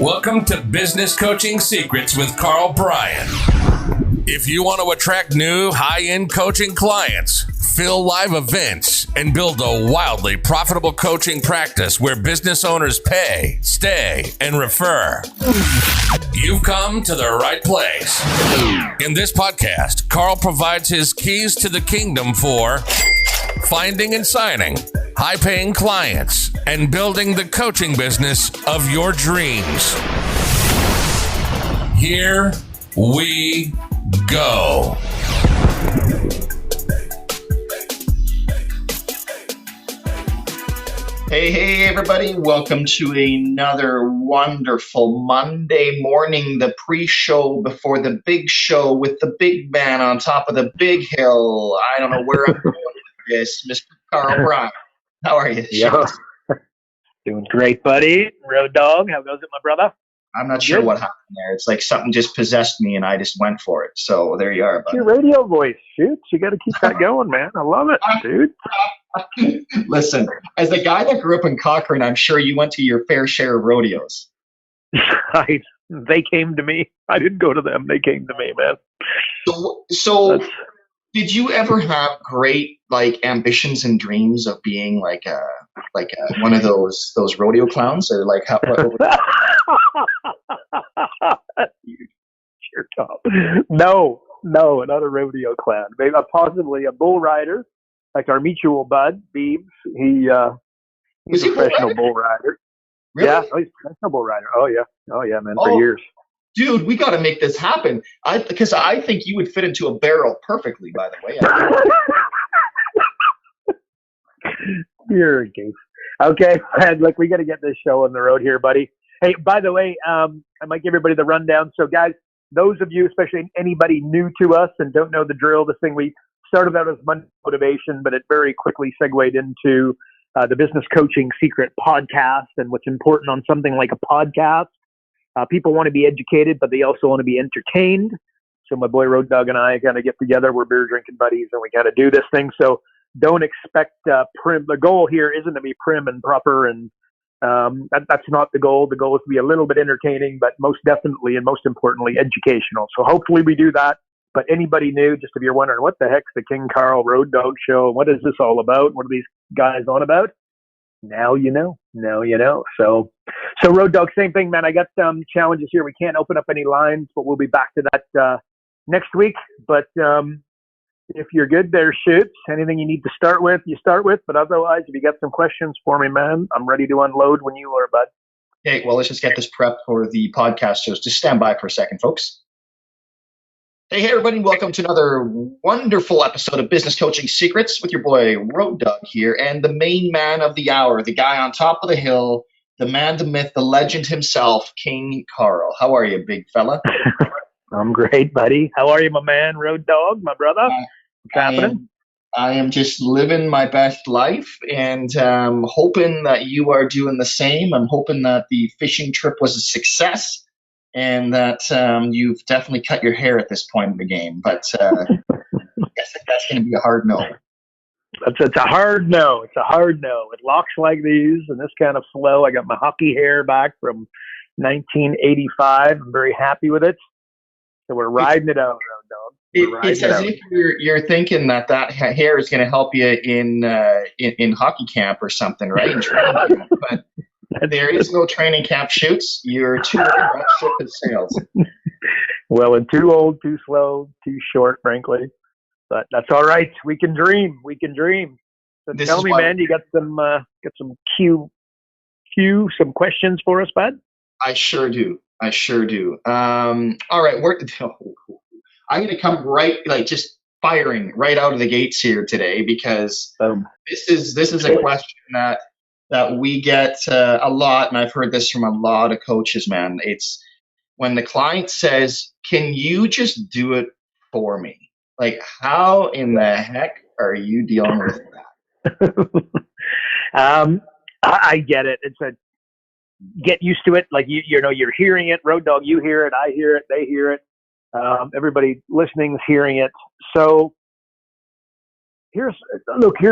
Welcome to Business Coaching Secrets with Karl Bryan. If you want to attract new high-end coaching clients, fill live events, and build a wildly profitable coaching practice where business owners pay, stay, and refer, you've come to the right place. In this podcast, Karl provides his keys to the kingdom for finding and signing high-paying clients and building the coaching business of your dreams. Here we go. Hey, everybody. Welcome to another wonderful Monday morning, the pre-show before the big show with the big man on top of the big hill. I don't know where I'm going with this, Mr. Karl Bryan. How are you? Yo, doing great, buddy. Road dog, how goes it, my brother? I'm not sure what happened there. It's like something just possessed me and I just went for it. So there you are, buddy. Your radio voice, shoots. You got to keep that going, man. I love it, dude. Listen, as a guy that grew up in Cochrane, I'm sure you went to your fair share of rodeos. They came to me. I didn't go to them. They came to me, man. So did you ever have great ambitions and dreams of being like one of those rodeo clowns, or like how? Sure, Tom. No, not a rodeo clown. Maybe possibly a bull rider, like our mutual bud Beebs. He's a professional bull rider. Really? Yeah, he's a professional bull rider. Oh yeah, man, for years. Dude, we got to make this happen. Because I think you would fit into a barrel perfectly, by the way. You're a goof. Okay, Fred, look, we got to get this show on the road here, buddy. Hey, by the way, I might give everybody the rundown. So, guys, those of you, especially anybody new to us and don't know the drill, this thing we started out as Monday Motivation, but it very quickly segued into the Business Coaching Secret podcast. And what's important on something like a podcast, people want to be educated, but they also want to be entertained. So my boy Road Dog and I kind of get together. We're beer drinking buddies, and we kind of do this thing. So don't expect prim. The goal here isn't to be prim and proper, and that's not the goal. The goal is to be a little bit entertaining, but most definitely and most importantly, educational. So hopefully we do that. But anybody new, just if you're wondering, what the heck's the King Karl Road Dog Show? What is this all about? What are these guys on about? Now you know. So Road Dog, same thing, man. I got some challenges here. We can't open up any lines, but we'll be back to that next week. But if you're good there, shoots. Anything you need to start with, you start with. But otherwise, if you got some questions for me, man, I'm ready to unload when you are, bud. Okay, well, let's just get this prep for the podcast shows. Just stand by for a second, folks. Hey, everybody. Welcome to another wonderful episode of Business Coaching Secrets with your boy Road Dog here, and the main man of the hour, the guy on top of the hill, the man, the myth, the legend himself, King Karl. How are you, big fella? I'm great, buddy. How are you, my man, Road Dog, my brother? What's happening? I am just living my best life, and hoping that you are doing the same. I'm hoping that the fishing trip was a success, and that you've definitely cut your hair at this point in the game. But I guess that's going to be a hard no. It's a hard no. It's a hard no. With locks like these and this kind of flow, I got my hockey hair back from 1985. I'm very happy with it. So we're riding it out, Road Dog. It's as if you're thinking that hair is going to help you in hockey camp or something, right? In training camp. But there is no training camp, shoots. You're too old. That ship has sailed. Well, and too old, too slow, too short, frankly. But that's all right. We can dream. So tell me, man, you got some some questions for us, bud? I sure do. All right, I'm going to come just firing right out of the gates here today, because this is a question that we get a lot, and I've heard this from a lot of coaches, man. It's when the client says, "Can you just do it for me?" Like, how in the heck are you dealing with that? I get it. It's a get used to it. Like you know, you're hearing it. Road Dog, you hear it. I hear it. They hear it. Everybody listening is hearing it. So here's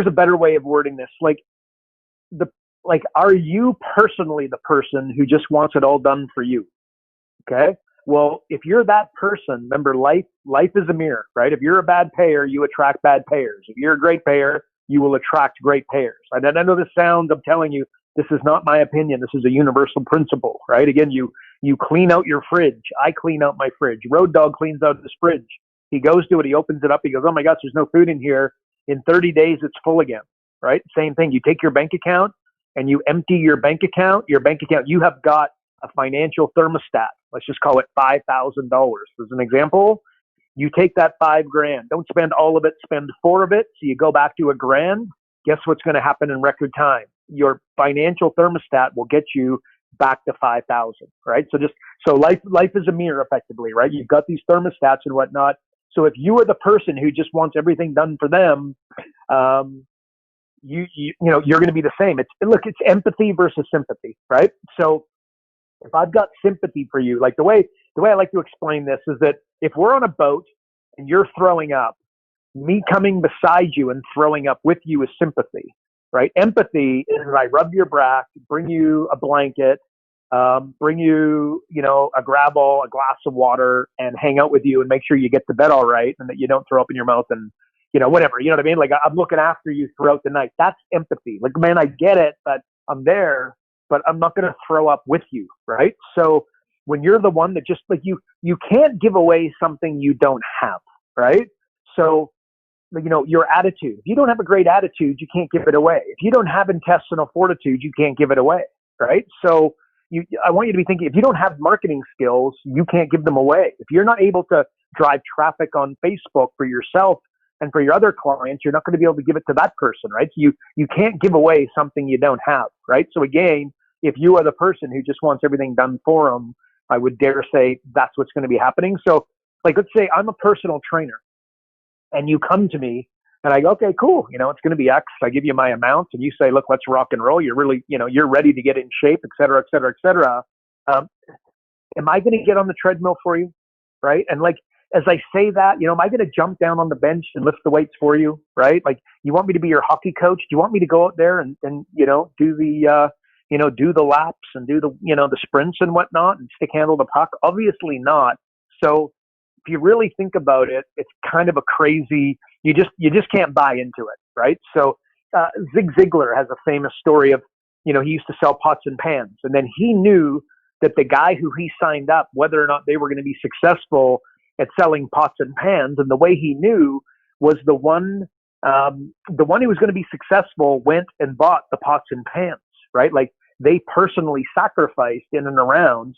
a better way of wording this. Like like, are you personally the person who just wants it all done for you? Okay. Well, if you're that person, remember, life is a mirror, right? If you're a bad payer, you attract bad payers. If you're a great payer, you will attract great payers. And I know this sounds, I'm telling you, this is not my opinion. This is a universal principle, right? Again, you clean out your fridge. I clean out my fridge. Road Dog cleans out his fridge. He goes to it. He opens it up. He goes, oh my gosh, there's no food in here. In 30 days, it's full again, right? Same thing. You take your bank account and you empty your bank account. You have got a financial thermostat. Let's just call it $5,000. As an example, you take that $5,000. Don't spend all of it. Spend 4 of it. So you go back to $1,000. Guess what's going to happen in record time? Your financial thermostat will get you back to 5,000, right? So life is a mirror, effectively, right? You've got these thermostats and whatnot. So if you are the person who just wants everything done for them, you're going to be the same. It's empathy versus sympathy, right? So if I've got sympathy for you, like the way I like to explain this is that if we're on a boat and you're throwing up, me coming beside you and throwing up with you is sympathy, right? Empathy is I rub your back, bring you a blanket, bring you, a grab ball, a glass of water, and hang out with you and make sure you get to bed all right and that you don't throw up in your mouth and, whatever, you know what I mean? Like, I'm looking after you throughout the night. That's empathy. Like, man, I get it, but I'm there, but I'm not going to throw up with you, right? So when you're the one that just like you can't give away something you don't have, right? So, your attitude. If you don't have a great attitude, you can't give it away. If you don't have intestinal fortitude, you can't give it away, right? So I want you to be thinking, if you don't have marketing skills, you can't give them away. If you're not able to drive traffic on Facebook for yourself and for your other clients, you're not going to be able to give it to that person, right? So you can't give away something you don't have, right? So again, if you are the person who just wants everything done for them, I would dare say that's what's going to be happening. So, like, let's say I'm a personal trainer and you come to me and I go, okay, cool. It's going to be X. I give you my amount and you say, look, let's rock and roll. You're really, you're ready to get in shape, et cetera, et cetera, et cetera. Am I going to get on the treadmill for you? Right. And like, as I say that, am I going to jump down on the bench and lift the weights for you? Right. Like, you want me to be your hockey coach? Do you want me to go out there and do the laps and do the sprints and whatnot and stick handle the puck? Obviously not. So if you really think about it, it's kind of a crazy, you just can't buy into it. Right. So, Zig Ziglar has a famous story of, he used to sell pots and pans, and then he knew that the guy who he signed up, whether or not they were going to be successful at selling pots and pans, and the way he knew was the one who was going to be successful went and bought the pots and pans, right? Like, they personally sacrificed in and around,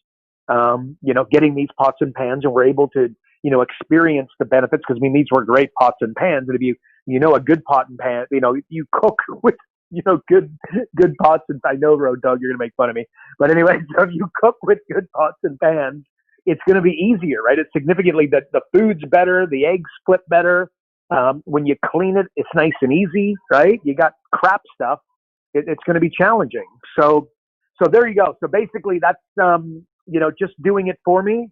getting these pots and pans, and were able to, experience the benefits, because these were great pots and pans. And if a good pot and pan, you cook with, good pots. And I know, Road Dog, you're going to make fun of me, but anyway, so if you cook with good pots and pans, it's going to be easier, right? It's significantly that the food's better, the eggs split better. When you clean it, it's nice and easy, right? You got crap stuff. It's going to be challenging. So there you go. So basically that's, just doing it for me.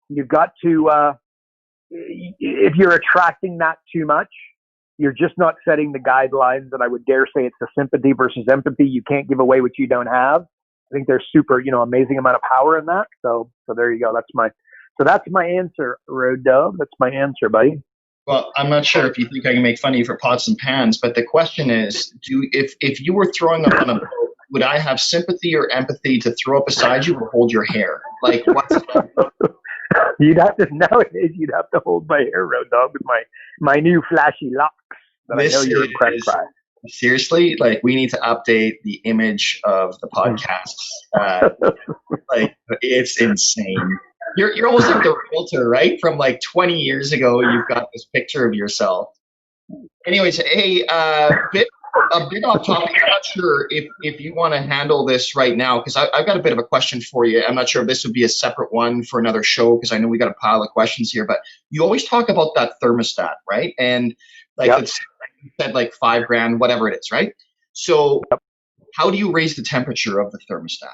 You've got to, if you're attracting that too much, you're just not setting the guidelines. And I would dare say it's the sympathy versus empathy. You can't give away what you don't have. I think there's super, amazing amount of power in that. So there you go. That's my answer, Road Dog. That's my answer, buddy. Well, I'm not sure if you think I can make fun of you for pots and pans, but the question is, if you were throwing up on a boat, would I have sympathy or empathy to throw up beside you or hold your hair? Like, what's nowadays you'd have to hold my hair, Road Dog, with my new flashy locks that I know you're impressed by. Seriously, like, we need to update the image of the podcasts. Like, it's insane. You're almost like the realtor, right? From like 20 years ago, you've got this picture of yourself. Anyways, hey, a bit off topic. I'm not sure if you want to handle this right now, because I've got a bit of a question for you. I'm not sure if this would be a separate one for another show, because I know we got a pile of questions here. But you always talk about that thermostat, right? And like, yep. It's said like $5,000, whatever it is, right? So how do you raise the temperature of the thermostat?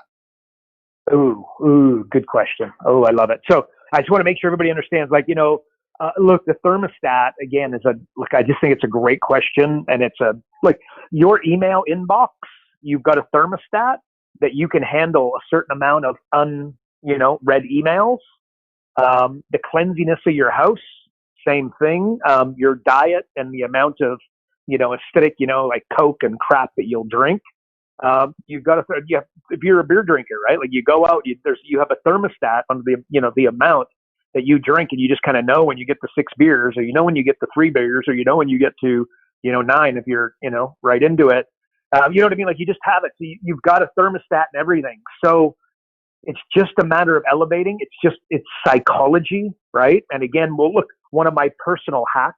Ooh, good question. Oh, I love it. So I just want to make sure everybody understands, like, look, the thermostat, again, I just think it's a great question. And it's like your email inbox, you've got a thermostat that you can handle a certain amount of read emails. The cleanliness of your house, same thing. Your diet and the amount of, acidic, like Coke and crap that you'll drink. You've got if you're a beer drinker, right? Like you go out, you have a thermostat on the amount that you drink, and you just kind of know when you get to 6 beers, or when you get to 3 beers, or when you get to 9 if you're right into it. You know what I mean? Like you just have it. So you've got a thermostat and everything. So it's just a matter of elevating. It's psychology, right? And again, one of my personal hacks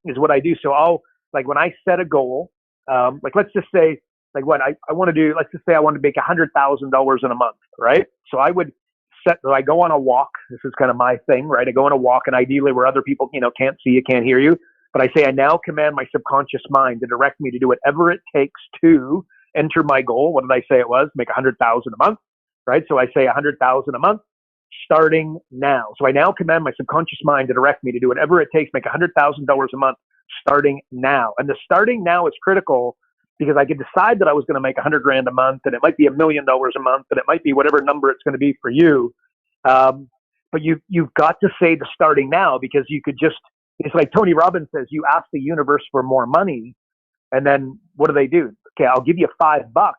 is what I do. So when I set a goal, let's just say, I want to do, let's just say I want to make $100,000 in a month, right? So I go on a walk. This is kind of my thing, right? I go on a walk, and ideally where other people, can't see you, can't hear you. But I say, I now command my subconscious mind to direct me to do whatever it takes to enter my goal. What did I say it was? Make 100,000 a month, right? So I say 100,000 a month starting now. So I now command my subconscious mind to direct me to do whatever it takes, make $100,000 a month starting now. And the starting now is critical, because I could decide that I was going to make 100 grand a month, and it might be $1 million a month, and it might be whatever number it's going to be for you. But you've got to say the starting now, because you could it's like Tony Robbins says, you ask the universe for more money, and then what do? Okay, I'll give you $5.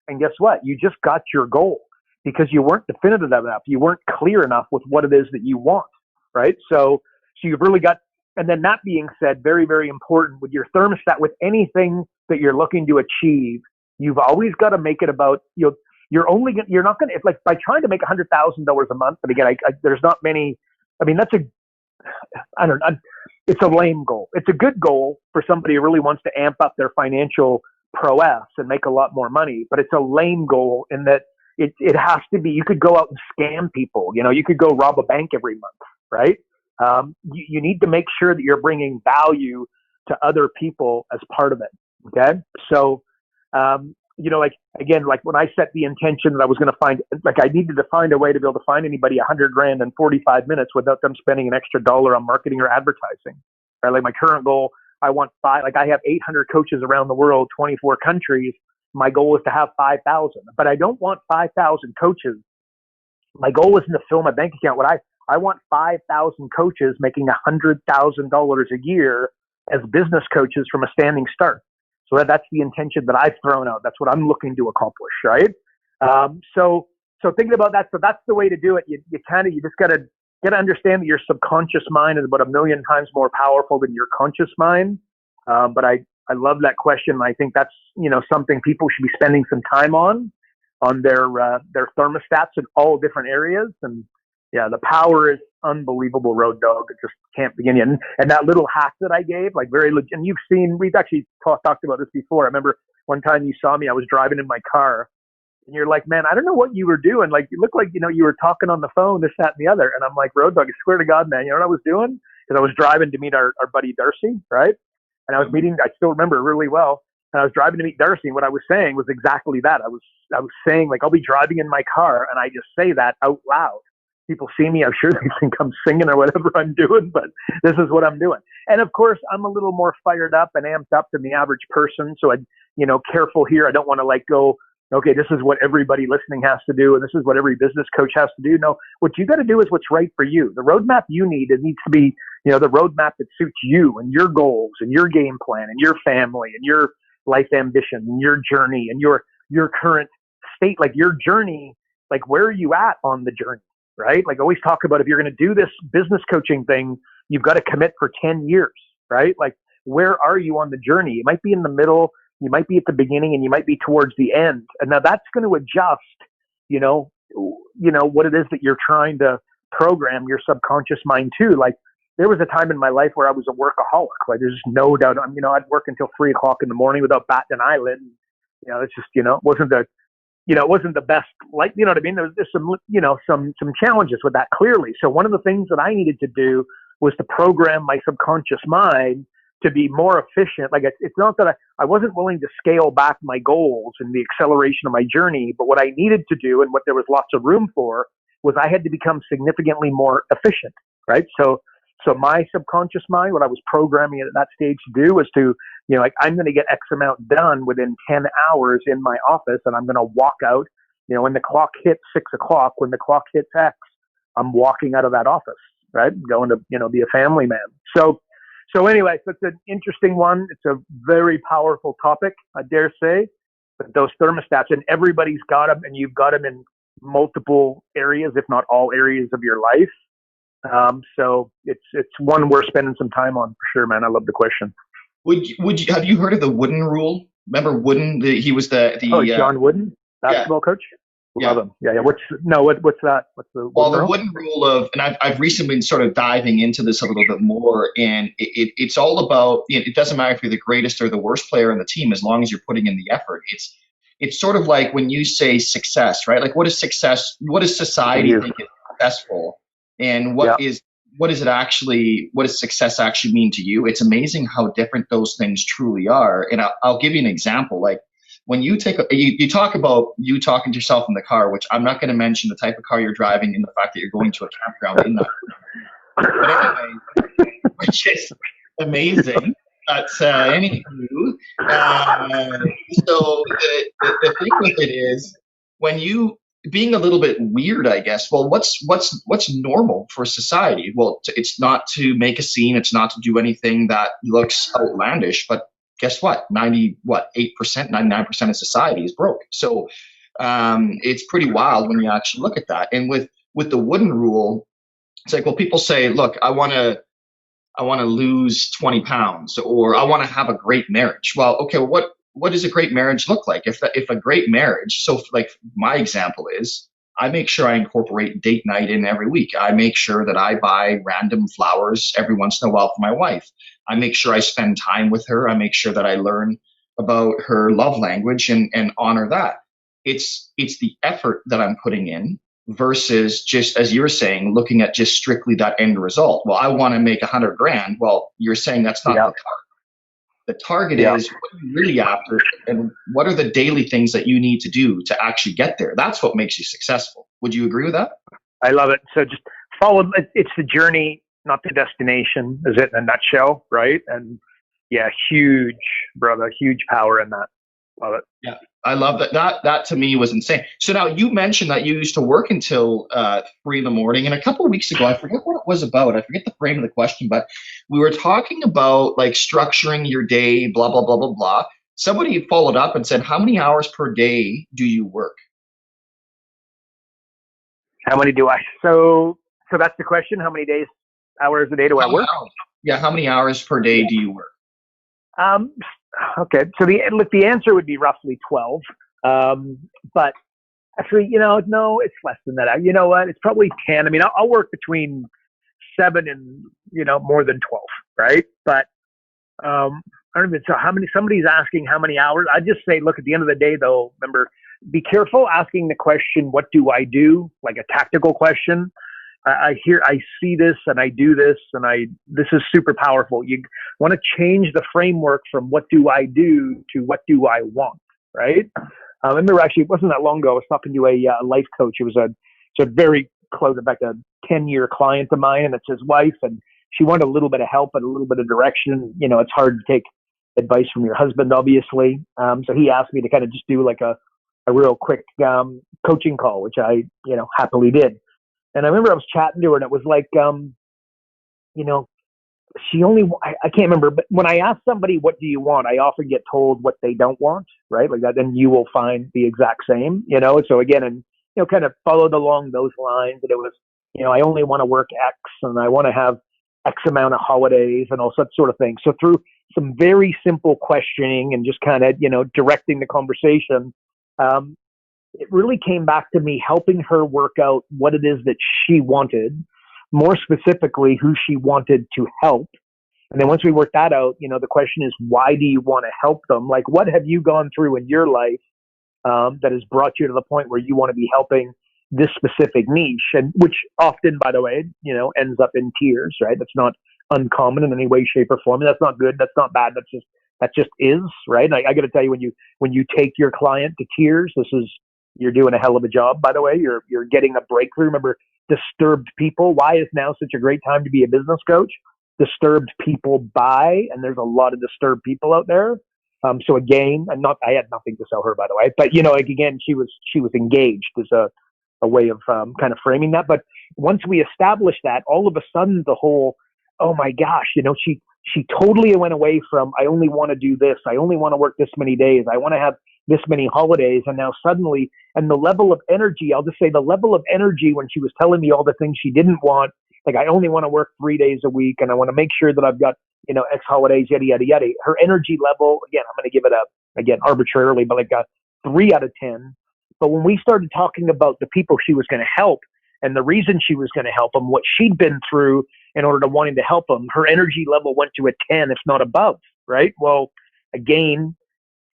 And guess what? You just got your goal, because you weren't definitive enough. You weren't clear enough with what it is that you want, right? So you've really got, and then that being said, very, very important with your thermostat, with anything that you're looking to achieve, you've always got to make it about, you're not going to, it's like by trying to make $100,000 a month. But again, there's not many, it's a lame goal. It's a good goal for somebody who really wants to amp up their financial prowess and make a lot more money, but it's a lame goal in that it has to be, you could go out and scam people, you could go rob a bank every month, right? You need to make sure that you're bringing value to other people as part of it. Okay. So, when I set the intention that I was going to I needed to find a way to be able to find anybody 100 grand in 45 minutes without them spending an extra dollar on marketing or advertising. Right? Like my current goal, I want I have 800 coaches around the world, 24 countries. My goal is to have 5,000, but I don't want 5,000 coaches. My goal isn't to fill my bank account. I want 5,000 coaches making $100,000 a year as business coaches from a standing start. So that's the intention that I've thrown out. That's what I'm looking to accomplish, right? So thinking about that, so that's the way to do it. You just got to understand that your subconscious mind is about 1 million times more powerful than your conscious mind. But I love that question. I think that's something people should be spending some time on their thermostats in all different areas. And yeah, the power is unbelievable, Road Dog. It just can't begin. And that little hack that I gave, and you've seen, we've actually talked about this before. I remember one time you saw me, I was driving in my car, and you're like, man, I don't know what you were doing. Like, you look like, you were talking on the phone, this, that, and the other. And I'm like, Road Dog, I swear to God, man, you know what I was doing? Because I was driving to meet our buddy Darcy, right? And I still remember really well. And I was driving to meet Darcy, and what I was saying was exactly that. I was saying, like, I'll be driving in my car, and I just say that out loud. People see me, I'm sure they think I'm singing or whatever I'm doing, but this is what I'm doing. And of course, I'm a little more fired up and amped up than the average person. So careful here. I don't want to go, okay, this is what everybody listening has to do, and this is what every business coach has to do. No, what you got to do is what's right for you. The roadmap you need, it needs to be, the roadmap that suits you and your goals and your game plan and your family and your life ambition and your journey and your current state, like your journey, like where are you at on the journey? Right? Like, always talk about, if you're going to do this business coaching thing, you've got to commit for 10 years, right? Like, where are you on the journey? You might be in the middle, you might be at the beginning, and you might be towards the end. And now that's going to adjust, what it is that you're trying to program your subconscious mind to. Like, there was a time in my life where I was a workaholic. Like, there's no doubt, I'd work until 3:00 in the morning without batting an eyelid. It's just, it wasn't the best, like, you know what I mean? There's some challenges with that, clearly. So one of the things that I needed to do was to program my subconscious mind to be more efficient. Like, it's not that I wasn't willing to scale back my goals and the acceleration of my journey, but what I needed to do, and what there was lots of room for, was I had to become significantly more efficient, right? So So my subconscious mind, what I was programming it at that stage to do was to, like, I'm going to get X amount done within 10 hours in my office, and I'm going to walk out, when the clock hits 6 o'clock, when the clock hits X, I'm walking out of that office, right? Going to, be a family man. So anyway, so it's an interesting one. It's a very powerful topic, I dare say. But those thermostats, and everybody's got them, and you've got them in multiple areas, if not all areas of your life. So it's one worth spending some time on for sure, man. I love the question. Would you have you heard of the Wooden rule? Remember Wooden? He was the John Wooden, basketball coach. Love him. Yeah. What's that? What's the Wooden rule of, and I've recently been sort of diving into this a little bit more, and it's all about, it doesn't matter if you're the greatest or the worst player on the team, as long as you're putting in the effort. It's sort of like when you say success, right? Like, what is success? What does society think is successful? And what does success actually mean to you? It's amazing how different those things truly are. And I'll give you an example. Like, when you you talk about you talking to yourself in the car, which I'm not going to mention the type of car you're driving and the fact that you're going to a campground in that. But anyway, which is amazing. But anywho, so the thing with it is, when you being a little bit weird, I guess. Well, what's normal for society? Well, it's not to make a scene. It's not to do anything that looks outlandish. But guess what? 8%, 99% of society is broke. So it's pretty wild when you actually look at that. And with the Wooden rule, it's like, well, people say, look, I want to lose 20 pounds, or I want to have a great marriage. Well, okay, what does a great marriage look like? If a great marriage, so like my example is, I make sure I incorporate date night in every week. I make sure that I buy random flowers every once in a while for my wife. I make sure I spend time with her. I make sure that I learn about her love language and honor that. It's the effort that I'm putting in versus, just as you were saying, looking at just strictly that end result. Well, I want to make $100,000. Well, you're saying that's not the target. The target is what are you really after, and what are the daily things that you need to do to actually get there? That's what makes you successful. Would you agree with that? I love it. So just follow. It's the journey, not the destination, is it in a nutshell, right? And huge, brother, huge power in that. Love it. Yeah, I love that. That to me was insane. So now you mentioned that you used to work until 3 a.m, and a couple of weeks ago, I forget what it was about. I forget the frame of the question, but we were talking about like structuring your day, blah blah blah blah blah. Somebody followed up and said, "How many hours per day do you work?" How many do I? So that's the question. How many hours a day do I work? Yeah, how many hours per day do you work? Okay, so the answer would be roughly 12. But actually, no, it's less than that. You know what? It's probably 10. I mean, I'll work between 7 and more than 12, right? But I don't even. So how many? Somebody's asking how many hours. I just say, look, at the end of the day, though, remember, be careful asking the question, "What do I do?" Like a tactical question. I see this and I do this, and this is super powerful. You want to change the framework from what do I do to what do I want, right? I remember actually, it wasn't that long ago, I was talking to a life coach. It was a very close, in fact, a 10-year client of mine, and it's his wife, and she wanted a little bit of help and a little bit of direction. It's hard to take advice from your husband, obviously. So he asked me to kind of just do like a real quick coaching call, which I, happily did. And I remember I was chatting to her, and it was like, I can't remember, but when I ask somebody, what do you want? I often get told what they don't want, right? Like that, then you will find the exact same, So again, and, kind of followed along those lines. And it was, I only want to work X, and I want to have X amount of holidays and all such sort of things. So through some very simple questioning and just kind of, directing the conversation, it really came back to me helping her work out what it is that she wanted, more specifically who she wanted to help. And then once we worked that out, the question is, why do you want to help them? Like, what have you gone through in your life that has brought you to the point where you want to be helping this specific niche? And which often, by the way, ends up in tears, right? That's not uncommon in any way, shape, or form. And that's not good. That's not bad. That just is, right? And I got to tell you, when you take your client to tears, you're doing a hell of a job, by the way. You're getting a breakthrough. Remember, disturbed people. Why is now such a great time to be a business coach? Disturbed people buy, and there's a lot of disturbed people out there. So again, I had nothing to sell her, by the way, but like again, she was engaged as a way of kind of framing that. But once we established that, all of a sudden the whole, oh my gosh, she totally went away from, I only want to do this, I only want to work this many days, I want to have this many holidays, and now suddenly, and the level of energy, I'll just say the level of energy when she was telling me all the things she didn't want, like I only want to work 3 days a week, and I want to make sure that I've got, X holidays, yada, yada, yada. Her energy level, again, I'm going to give it again, arbitrarily, but like a 3 out of 10. But when we started talking about the people she was going to help and the reason she was going to help them, what she'd been through in order to wanting to help them, her energy level went to a 10, if not above, right? Well, again,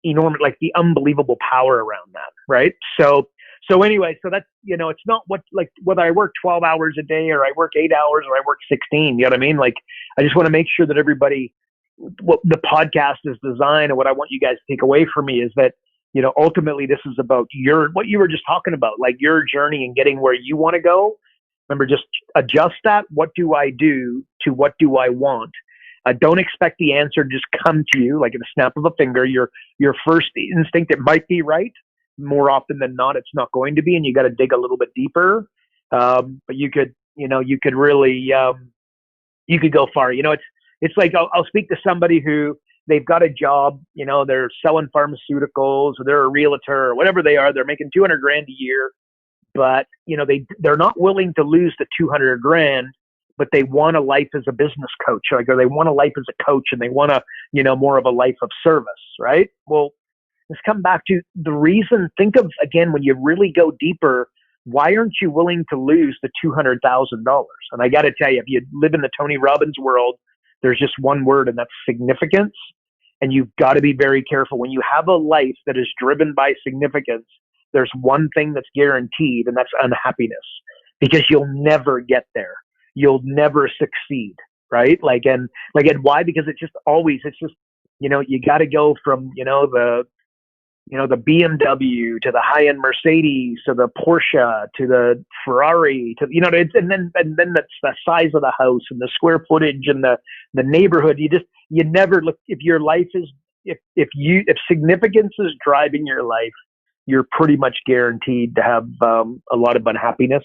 enormous, like the unbelievable power around that, right? So anyway, so that's, it's not whether I work 12 hours a day or I work 8 hours or I work 16, you know what I mean? Like, I just want to make sure that everybody, what the podcast is designed and what I want you guys to take away from me is that, ultimately this is about what you were just talking about, like your journey and getting where you want to go. Remember, just adjust that. What do I do to what do I want? Don't expect the answer to just come to you like at the snap of a finger. Your first instinct, it might be right. More often than not, it's not going to be, and you got to dig a little bit deeper. But you could really, you could go far. It's like I'll speak to somebody who they've got a job, they're selling pharmaceuticals, or they're a realtor, or whatever they are. They're making $200,000 a year, but they're not willing to lose the $200,000. But they want a life as a business coach, or they want a life as a coach, and they want more of a life of service, right? Well, let's come back to the reason. Think of, again, when you really go deeper, why aren't you willing to lose the $200,000? And I got to tell you, if you live in the Tony Robbins world, there's just one word, and that's significance. And you've got to be very careful. When you have a life that is driven by significance, there's one thing that's guaranteed, and that's unhappiness, because you'll never get there. You'll never succeed, right? And why? Because it's just, you got to go from, the BMW to the high-end Mercedes to the Porsche to the Ferrari to, and then that's the size of the house and the square footage and the neighborhood. You never look, if your life is, if significance is driving your life, you're pretty much guaranteed to have a lot of unhappiness.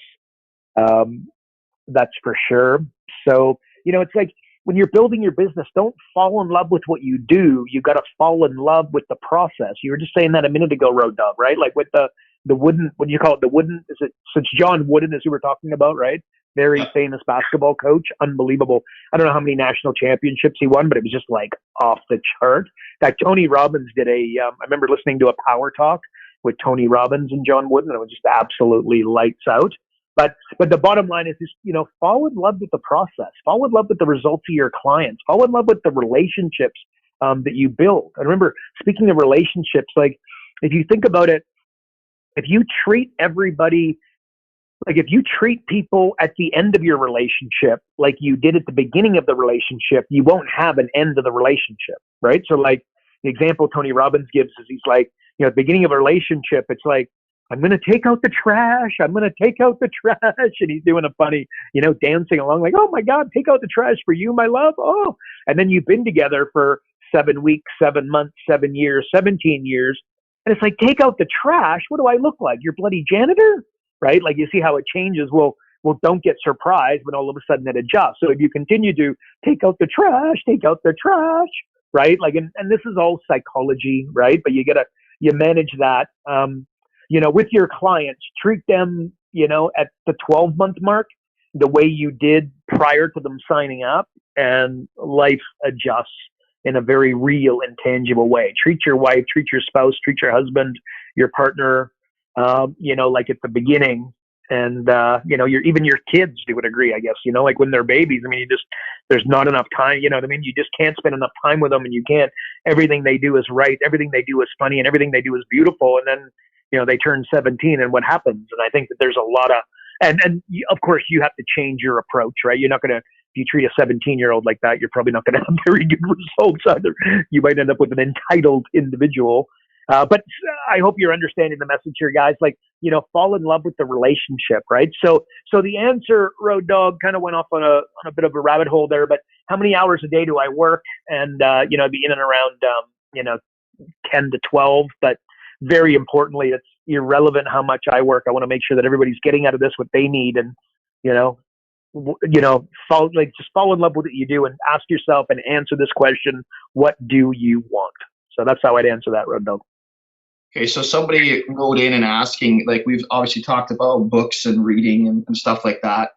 That's for sure. So, it's like when you're building your business, don't fall in love with what you do. You got to fall in love with the process. You were just saying that a minute ago, Road Dog, right? Like with the wooden, what do you call it? The wooden, is it, so it's John Wooden, as we were talking about, right? Very famous basketball coach. Unbelievable. I don't know how many national championships he won, but it was just like off the chart. In fact, Tony Robbins did I remember listening to a power talk with Tony Robbins and John Wooden, and it was just absolutely lights out. But the bottom line is just, fall in love with the process, fall in love with the results of your clients, fall in love with the relationships that you build. And remember, speaking of relationships, like if you think about it, if you treat everybody, like if you treat people at the end of your relationship like you did at the beginning of the relationship, you won't have an end to the relationship, right? So like the example Tony Robbins gives is he's like, at the beginning of a relationship, it's like, I'm going to take out the trash. I'm going to take out the trash. And he's doing a funny, dancing along like, oh my God, take out the trash for you, my love. Oh, and then you've been together for 7 weeks, 7 months, 7 years, 17 years. And it's like, take out the trash. What do I look like? Your bloody janitor, right? Like you see how it changes. Well, don't get surprised when all of a sudden it adjusts. So if you continue to take out the trash, right? Like, and this is all psychology, right? But you manage that. With your clients, treat them, at the 12-month mark, the way you did prior to them signing up, and life adjusts in a very real and tangible way. Treat your wife, treat your spouse, treat your husband, your partner, like at the beginning. And, even your kids would agree, I guess, like when they're babies, I mean, there's not enough time, you know what I mean? You just can't spend enough time with them, and you can't, everything they do is right. Everything they do is funny, and everything they do is beautiful. And then, they turn 17, and what happens? And I think that there's a lot of, and of course you have to change your approach, right? You're not going to, if you treat a 17-year-old like that, you're probably not going to have very good results either. You might end up with an entitled individual. But I hope you're understanding the message here, guys. Like, fall in love with the relationship, right? So the answer, Road Dog, kind of went off on a bit of a rabbit hole there. But how many hours a day do I work? And be in and around 10 to 12. But very importantly, it's irrelevant how much I work. I want to make sure that everybody's getting out of this what they need, and just fall in love with what you do, and ask yourself and answer this question: what do you want? So that's how I'd answer that, Road Dog. Okay, so somebody wrote in and asking, like, we've obviously talked about books and reading and stuff like that.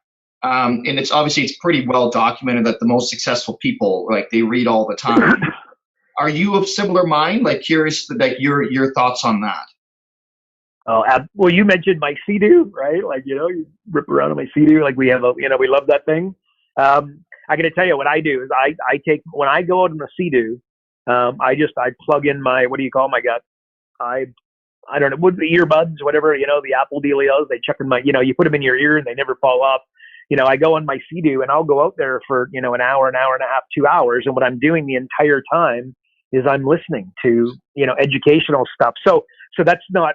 And it's pretty well documented that the most successful people, like, they read all the time. Are you of similar mind? Like, curious, like, your thoughts on that? Oh, well, you mentioned my Sea-Doo, right? Like, you rip around on my Sea-Doo. Like, we love that thing. I got to tell you what I do is I take, when I go out on the Sea-Doo, I plug in my, what do you call them? I don't know, with the earbuds, whatever, the Apple dealios, they check in my, you put them in your ear and they never fall off. I go on my Sea-Doo and I'll go out there for, an hour and a half, 2 hours. And what I'm doing the entire time is I'm listening to, educational stuff. So that's not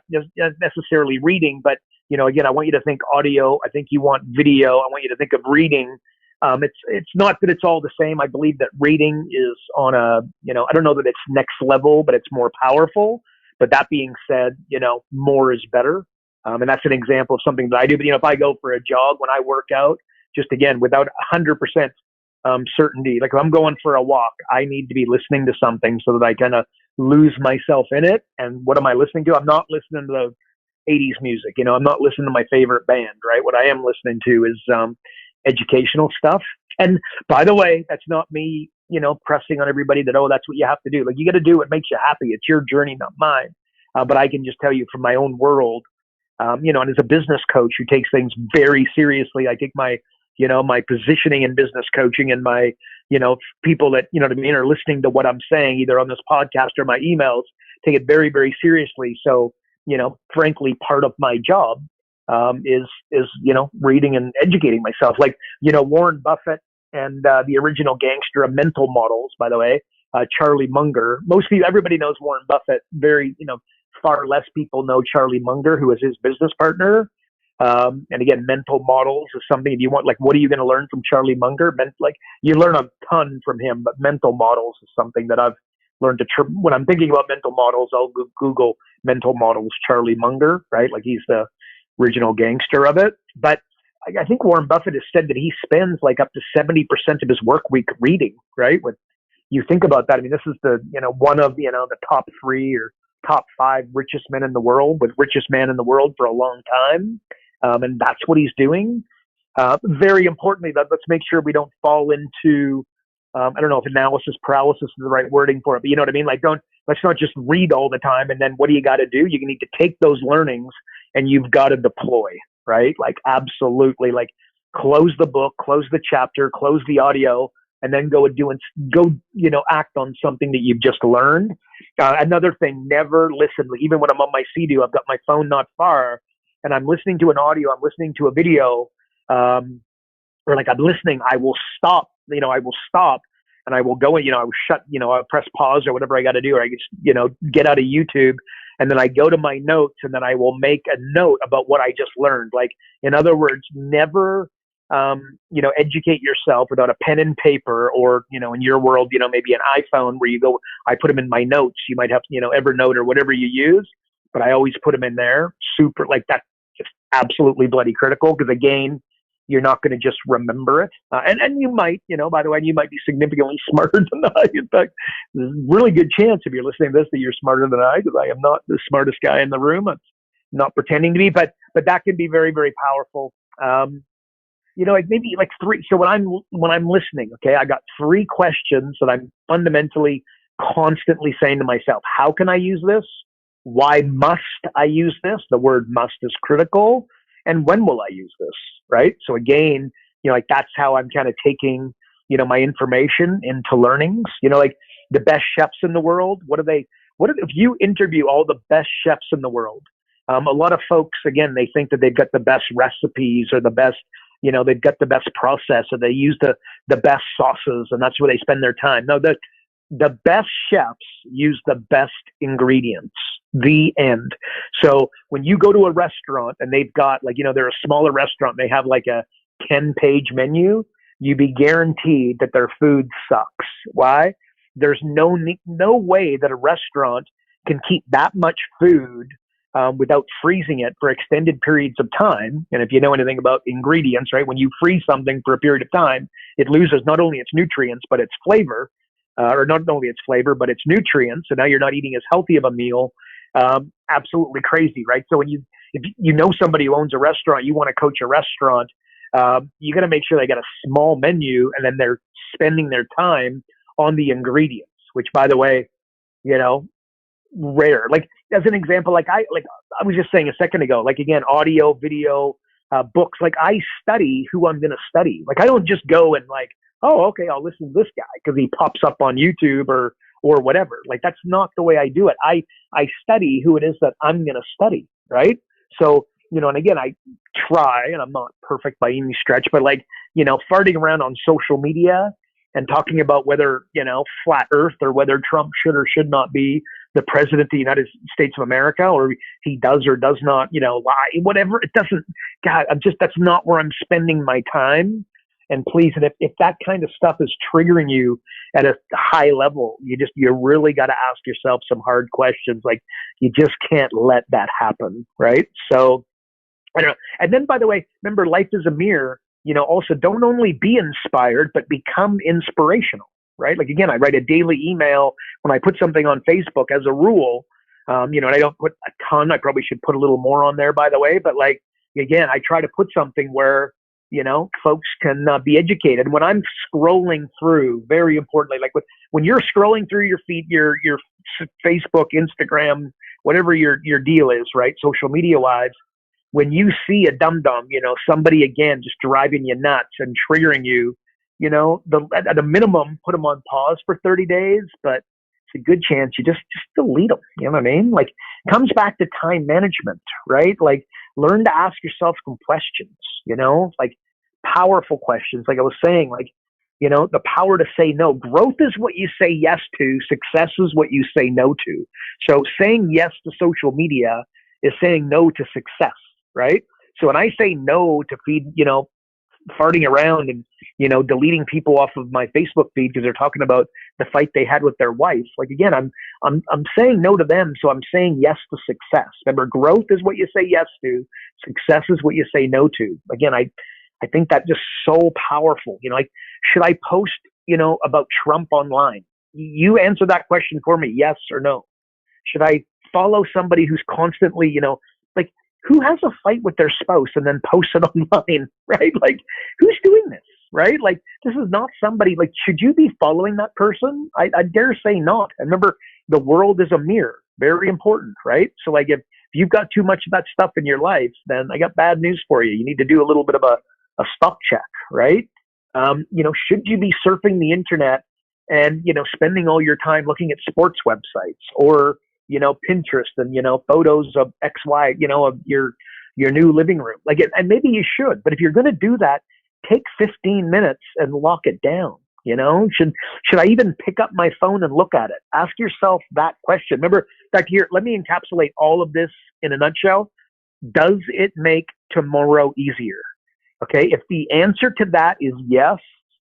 necessarily reading, but, again, I want you to think audio. I think you want video. I want you to think of reading. It's not that it's all the same. I believe that reading is on a, I don't know that it's next level, but it's more powerful. But that being said, more is better. And that's an example of something that I do. But, if I go for a jog, when I work out, just again, without 100% certainty, like if I'm going for a walk, I need to be listening to something so that I kind of lose myself in it. And what am I listening to? I'm not listening to the 80s music. I'm not listening to my favorite band, right? What I am listening to is educational stuff. And by the way, that's not me, pressing on everybody that, that's what you have to do. Like, you got to do what makes you happy. It's your journey, not mine. But I can just tell you from my own world, and as a business coach who takes things very seriously, I take my, my positioning in business coaching and my, people that, are listening to what I'm saying, either on this podcast or my emails, take it very, very seriously. So, frankly, part of my job is reading and educating myself. Like, Warren Buffett and the original gangster of mental models, by the way, Charlie Munger. Everybody knows Warren Buffett. Very, far less people know Charlie Munger, who is his business partner. And again, mental models is something. If you want, like, what are you going to learn from Charlie Munger? You learn a ton from him, but mental models is something that I've learned when I'm thinking about mental models, I'll Google mental models Charlie Munger, right? Like, he's the original gangster of it. But I think Warren Buffett has said that he spends like up to 70% of his work week reading, right? When you think about that, I mean, this is the, one of, the top 3 or top 5 richest men in the world, with richest man in the world for a long time. And that's what he's doing. Very importantly, let's make sure we don't fall into, I don't know if analysis paralysis is the right wording for it, but you know what I mean? Like, let's not just read all the time. And then what do you got to do? You need to take those learnings and you've got to deploy, right? Like, absolutely. Like, close the book, close the chapter, close the audio, and then go act on something that you've just learned. Another thing, never listen. Even when I'm on my Sea-Doo, I've got my phone not far and I'm listening to an audio, I'm listening to a video, or like I'm listening, I will stop and I will go in, I will shut, I'll press pause or whatever I got to do, or I just, get out of YouTube. And then I go to my notes and then I will make a note about what I just learned. Like, in other words, never, educate yourself without a pen and paper, or, in your world, maybe an iPhone where you go, I put them in my notes. You might have, Evernote or whatever you use, but I always put them in there. Super, like, that's just absolutely bloody critical, because again, you're not going to just remember it. And you might, by the way, you might be significantly smarter than I. In fact, there's a really good chance if you're listening to this that you're smarter than I, because I am not the smartest guy in the room. I'm not pretending to be, but that can be very, very powerful. Like maybe like 3. So when I'm listening, okay, I got 3 questions that I'm fundamentally constantly saying to myself: how can I use this? Why must I use this? The word must is critical. And when will I use this? Right. So again, like, that's how I'm kind of taking, my information into learnings. Like, the best chefs in the world, if you interview all the best chefs in the world, a lot of folks, again, they think that they've got the best recipes or the best, they've got the best process, or they use the best sauces, and that's where they spend their time. No, the best chefs use the best ingredients. The end. So when you go to a restaurant and they've got like, they're a smaller restaurant, they have like a 10-page menu, you be guaranteed that their food sucks. Why? There's no way that a restaurant can keep that much food without freezing it for extended periods of time. And if you know anything about ingredients, right, when you freeze something for a period of time, it loses not only its nutrients, but its flavor, or not only its flavor, but its nutrients. So now you're not eating as healthy of a meal. Absolutely crazy, right? So if you know somebody who owns a restaurant, you want to coach a restaurant, you got to make sure they got a small menu, and then they're spending their time on the ingredients, which, by the way, rare. Like as an example, like I was just saying a second ago, like again, audio, video, books. Like I study who I'm going to study. Like I don't just go and like, oh, okay, I'll listen to this guy because he pops up on YouTube or whatever. Like that's not the way I do it. I study who it is that I'm going to study, right? So, and again, I try, and I'm not perfect by any stretch, but like, farting around on social media and talking about whether, flat earth or whether Trump should or should not be the president of the United States of America, or he does or does not, lie, whatever. It doesn't, God, that's not where I'm spending my time. And please, and if that kind of stuff is triggering you at a high level, you really got to ask yourself some hard questions. Like you just can't let that happen. Right. So I don't know. And then, by the way, remember, life is a mirror. Also don't only be inspired, but become inspirational, right? Like, again, I write a daily email when I put something on Facebook as a rule, and I don't put a ton. I probably should put a little more on there, by the way. But like, again, I try to put something where, folks can be educated. When I'm scrolling through, very importantly, like when you're scrolling through your feed, your Facebook, Instagram, whatever your deal is, right? Social media wise, when you see a dum-dum, somebody again just driving you nuts and triggering you, at a minimum, put them on pause for 30 days, but it's a good chance you just delete them. You know what I mean? Like, it comes back to time management, right? Like, learn to ask yourself some questions, like powerful questions. Like I was saying, like, the power to say no. Growth is what you say yes to. Success is what you say no to. So saying yes to social media is saying no to success, right? So when I say no to feed, farting around and, deleting people off of my Facebook feed because they're talking about the fight they had with their wife. Like, again, I'm saying no to them. So I'm saying yes to success. Remember, growth is what you say yes to. Success is what you say no to. Again, I think that just so powerful. Like, should I post, about Trump online? You answer that question for me. Yes or no? Should I follow somebody who's constantly, like, who has a fight with their spouse and then posts it online, right? Like, who's doing this, right? Like, this is not somebody, like, should you be following that person? I dare say not. And remember, the world is a mirror. Very important, right? So, like, if you've got too much of that stuff in your life, then I got bad news for you. You need to do a little bit of a stock check, right? Should you be surfing the internet and, spending all your time looking at sports websites or, Pinterest and, photos of XY, of your new living room. Like, and maybe you should, but if you're going to do that, take 15 minutes and lock it down. Should I even pick up my phone and look at it? Ask yourself that question. Remember, back here, let me encapsulate all of this in a nutshell. Does it make tomorrow easier? Okay. If the answer to that is yes,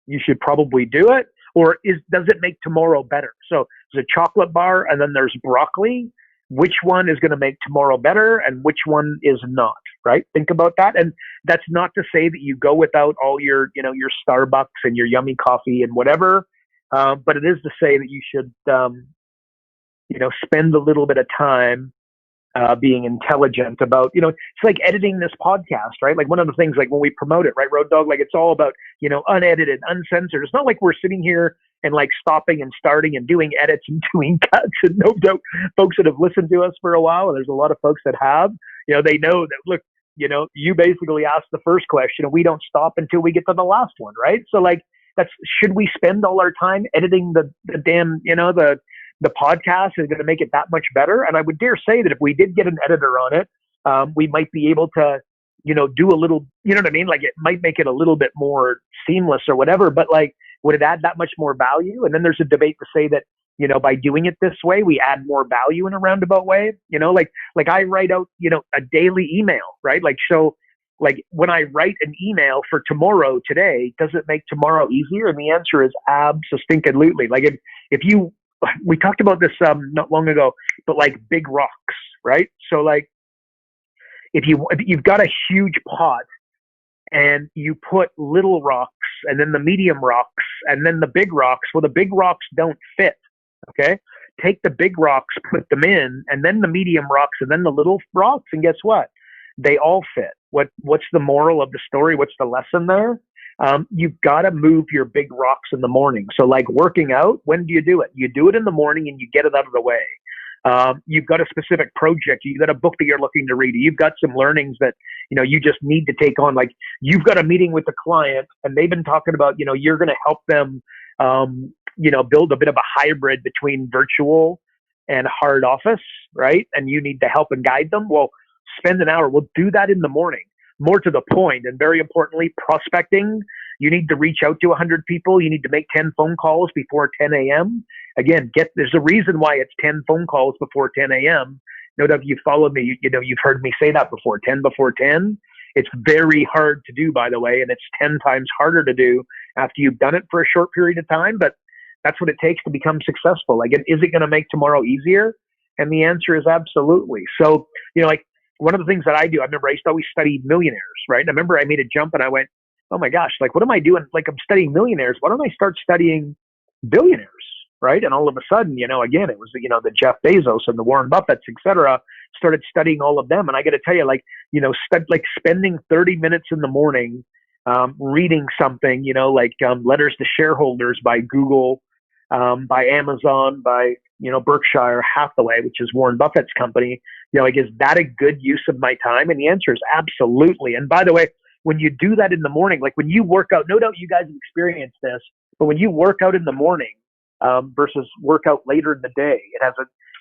you should probably do it. Or does it make tomorrow better? So there's a chocolate bar and then there's broccoli. Which one is going to make tomorrow better and which one is not, right? Think about that. And that's not to say that you go without all your, your Starbucks and your yummy coffee and whatever. But it is to say that you should, spend a little bit of time being intelligent about, it's like editing this podcast, right? Like one of the things, like when we promote it, right, Road Dog, like it's all about, unedited, uncensored. It's not like we're sitting here and like stopping and starting and doing edits and doing cuts. And no doubt folks that have listened to us for a while, and there's a lot of folks that have, they know that, look, you basically asked the first question and we don't stop until we get to the last one, right? So like, should we spend all our time editing the damn, the podcast is going to make it that much better? And I would dare say that if we did get an editor on it, we might be able to, do a little, you know what I mean? Like it might make it a little bit more seamless or whatever, but like, would it add that much more value? And then there's a debate to say that, by doing it this way, we add more value in a roundabout way. Like I write out, a daily email, right? Like when I write an email for tomorrow today, does it make tomorrow easier? And the answer is absolutely. Like if you, we talked about this not long ago, but like big rocks, right? So like if you've got a huge pot and you put little rocks and then the medium rocks and then the big rocks, well, the big rocks don't fit. Okay. Take the big rocks, put them in, and then the medium rocks and then the little rocks. And guess what? They all fit. What's the moral of the story? What's the lesson there? You've got to move your big rocks in the morning. So like working out, when do you do it? You do it in the morning and you get it out of the way. You've got a specific project. You've got a book that you're looking to read. You've got some learnings that, you just need to take on. Like you've got a meeting with the client and they've been talking about, you're going to help them, build a bit of a hybrid between virtual and hard office, right? And you need to help and guide them. Well, spend an hour. We'll do that in the morning. More to the point, and very importantly, prospecting. You need to reach out to 100 people. You need to make 10 phone calls before 10 a.m. Again, there's a reason why it's 10 phone calls before 10 a.m. No doubt you've followed me. You've heard me say that before. 10 before 10. It's very hard to do, by the way, and it's 10 times harder to do after you've done it for a short period of time. But that's what it takes to become successful. Like, is it going to make tomorrow easier? And the answer is absolutely. So, like one of the things that I do, I remember I used to always study millionaires, right? And I remember I made a jump and I went, oh my gosh, like what am I doing? Like I'm studying millionaires. Why don't I start studying billionaires, right? And all of a sudden, again, it was, the Jeff Bezos and the Warren Buffetts, et cetera, started studying all of them. And I got to tell you, like, spending 30 minutes in the morning reading something, like Letters to Shareholders by Google, by Amazon, by, Berkshire Hathaway, which is Warren Buffett's company, like, is that a good use of my time? And the answer is absolutely. And by the way, when you do that in the morning, like when you work out, no doubt you guys have experienced this, but when you work out in the morning versus work out later in the day,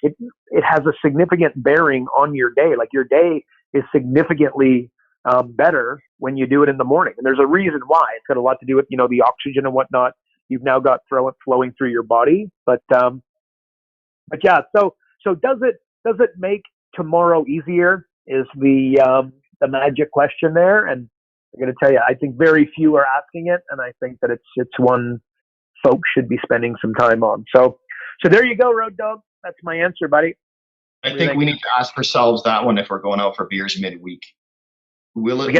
it has a significant bearing on your day. Like your day is significantly better when you do it in the morning. And there's a reason why. It's got a lot to do with, the oxygen and whatnot you've now got flowing through your body. But yeah, so does it make tomorrow easier is the magic question there. And I'm going to tell you, I think very few are asking it. And I think that it's one folks should be spending some time on. So there you go, Road Dog. That's my answer, buddy. I think we need to ask ourselves that one if we're going out for beers midweek. Will it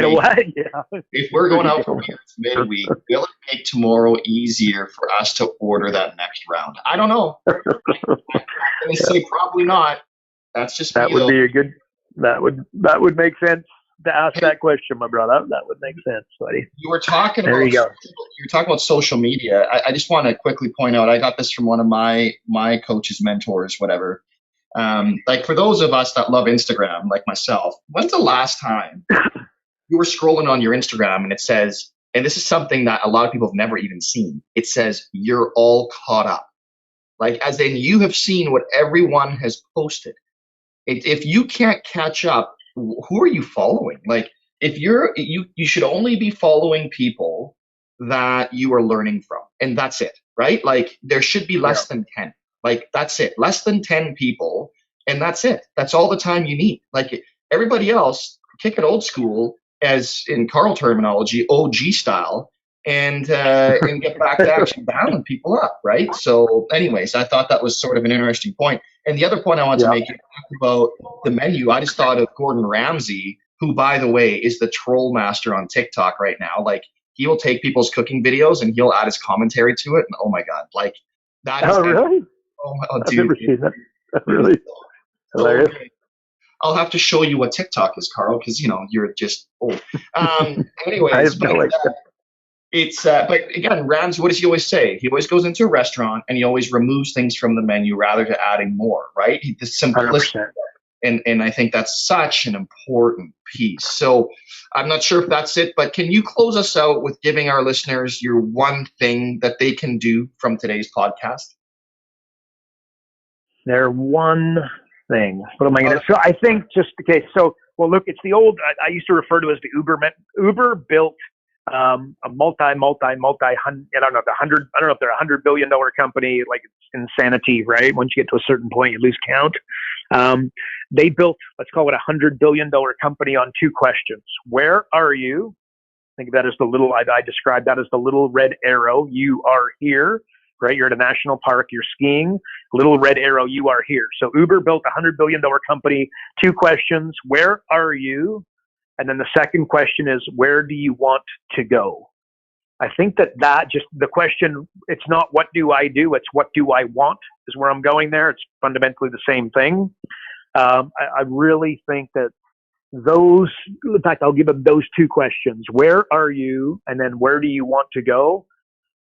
if we're going out for beers midweek, will it make tomorrow easier for us to order that next round? I don't know. I'm going to say probably not. That's just that would be a good. That would make sense to ask that question, my brother. That would make sense, buddy. You were talking there about you go. You were talking about social media. I just want to quickly point out. I got this from one of my coaches, mentors, whatever. Like for those of us that love Instagram, like myself, when's the last time you were scrolling on your Instagram and it says, and this is something that a lot of people have never even seen. It says you're all caught up. Like as in you have seen what everyone has posted. If you can't catch up, who are you following? Like if you should only be following people that you are learning from, and that's it, right? Like there should be less than 10. Like that's it, less than 10 people, and that's it. That's all the time you need. Like everybody else, kick it old school, as in Karl terminology, OG style, and get back to actually battling people up, right? So, anyways, I thought that was sort of an interesting point. And the other point I want to make, you talk about the menu. I just thought of Gordon Ramsay, who, by the way, is the troll master on TikTok right now. Like he will take people's cooking videos and he'll add his commentary to it. And oh my god, like that is really? Oh, I've never seen that. That's really hilarious. Okay. I'll have to show you what TikTok is, Karl, because you're just old. Anyways, I have no idea. But again, Rams, what does he always say? He always goes into a restaurant and he always removes things from the menu rather than adding more, right? The simplicity. And I think that's such an important piece. So I'm not sure if that's it, but can you close us out with giving our listeners your one thing that they can do from today's podcast? Their one thing. What am I going to? So I think just okay. So well, look, it's the old. I used to refer to as the Uber built a I don't know if they're $100 billion company, like it's insanity, right? Once you get to a certain point, you lose count. They built, let's call it $100 billion company on 2 questions. Where are you? Think of that as I describe that as the little red arrow. You are here, right? You're at a national park, you're skiing, little red arrow, you are here. So Uber built a $100 billion company, 2 questions. Where are you? And then the second question is, where do you want to go? I think that just the question, it's not what do I do, it's what do I want is where I'm going there. It's fundamentally the same thing. I really think that in fact, I'll give them those 2 questions. Where are you? And then where do you want to go?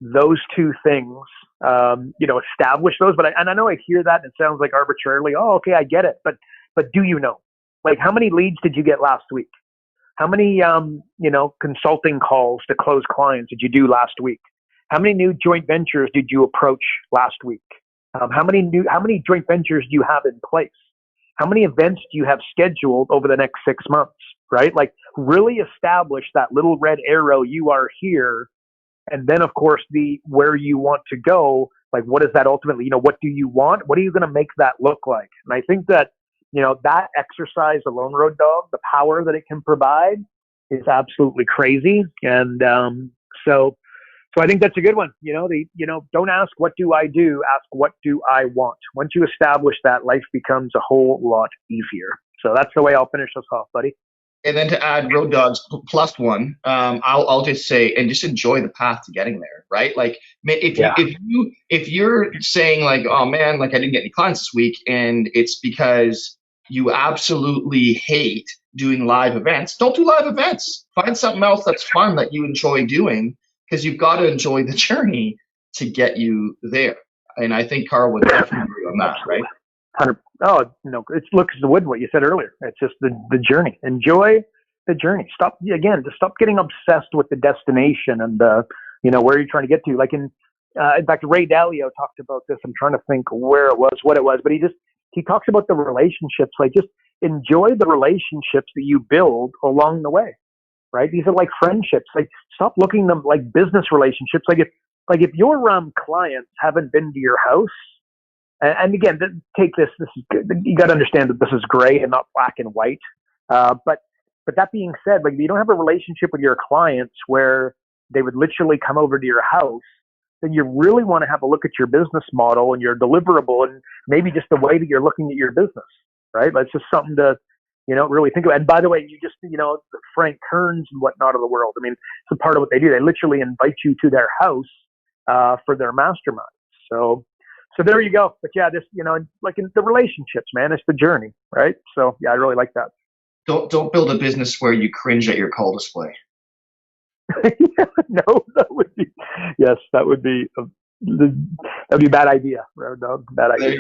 Those 2 things, establish those. But I know I hear that and it sounds like arbitrarily, oh, okay, I get it. But do you know? Like, how many leads did you get last week? How many, consulting calls to close clients did you do last week? How many new joint ventures did you approach last week? How many joint ventures do you have in place? How many events do you have scheduled over the next 6 months, right? Like, really establish that little red arrow, you are here. And then, of course, where you want to go, like, what is that ultimately? What do you want? What are you going to make that look like? And I think that, that exercise alone, Road Dog, the power that it can provide is absolutely crazy. And so I think that's a good one. Don't ask, what do I do? Ask, what do I want? Once you establish that, life becomes a whole lot easier. So that's the way I'll finish this off, buddy. And then to add Road Dog's plus one, I'll just say, and just enjoy the path to getting there, right? Like, if you're saying like, oh man, like I didn't get any clients this week, and it's because you absolutely hate doing live events, don't do live events. Find something else that's fun that you enjoy doing, because you've got to enjoy the journey to get you there. And I think Karl would definitely agree on that, right? It's the wood, what you said earlier. It's just the journey. Enjoy the journey. Stop getting obsessed with the destination and where you're trying to get to. Like in fact, Ray Dalio talked about this. I'm trying to think what it was, but he talks about the relationships. Like, just enjoy the relationships that you build along the way, right? These are like friendships. Like, stop looking at them like business relationships. Like if your clients haven't been to your house, and again, take this is good. You got to understand that this is gray and not black and white. But that being said, like, if you don't have a relationship with your clients where they would literally come over to your house, then you really want to have a look at your business model and your deliverable, and maybe just the way that you're looking at your business, right? That's just something to, really think about. And by the way, you just, the Frank Kerns and whatnot of the world. I mean, it's a part of what they do. They literally invite you to their house for their mastermind. So there you go. But yeah, just, like in the relationships, man, it's the journey, right? So yeah, I really like that. Don't build a business where you cringe at your call display. No, that would be a bad idea. Bad idea.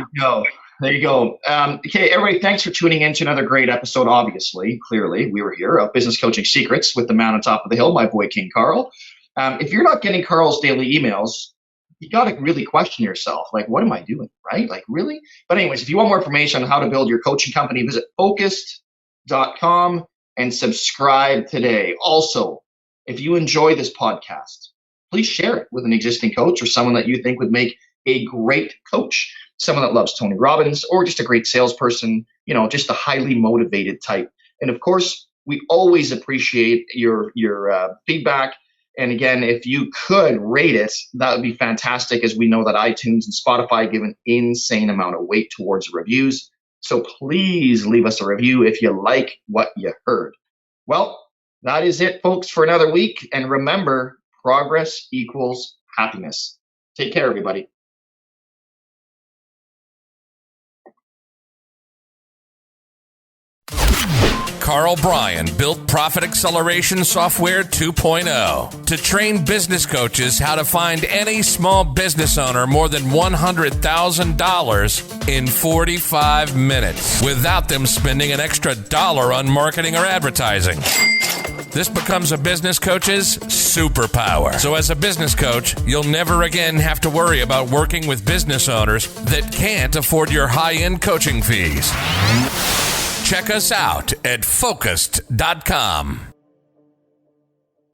There you go. Okay, everybody, thanks for tuning in to another great episode. Obviously, clearly, we were here of Business Coaching Secrets with the man on top of the hill, my boy King Karl. If you're not getting Karl's daily emails, you got to really question yourself. Like, what am I doing, right? Like, really? But anyways, if you want more information on how to build your coaching company, visit focused.com and subscribe today. Also, if you enjoy this podcast, please share it with an existing coach or someone that you think would make a great coach, someone that loves Tony Robbins, or just a great salesperson, just a highly motivated type. And of course, we always appreciate your feedback. And again, if you could rate it, that would be fantastic, as we know that iTunes and Spotify give an insane amount of weight towards reviews. So please leave us a review if you like what you heard. Well, that is it, folks, for another week. And remember, progress equals happiness. Take care, everybody. Karl Bryan built Profit Acceleration Software 2.0 to train business coaches how to find any small business owner more than $100,000 in 45 minutes without them spending an extra dollar on marketing or advertising. This becomes a business coach's superpower. So as a business coach, you'll never again have to worry about working with business owners that can't afford your high-end coaching fees. Check us out at focused.com.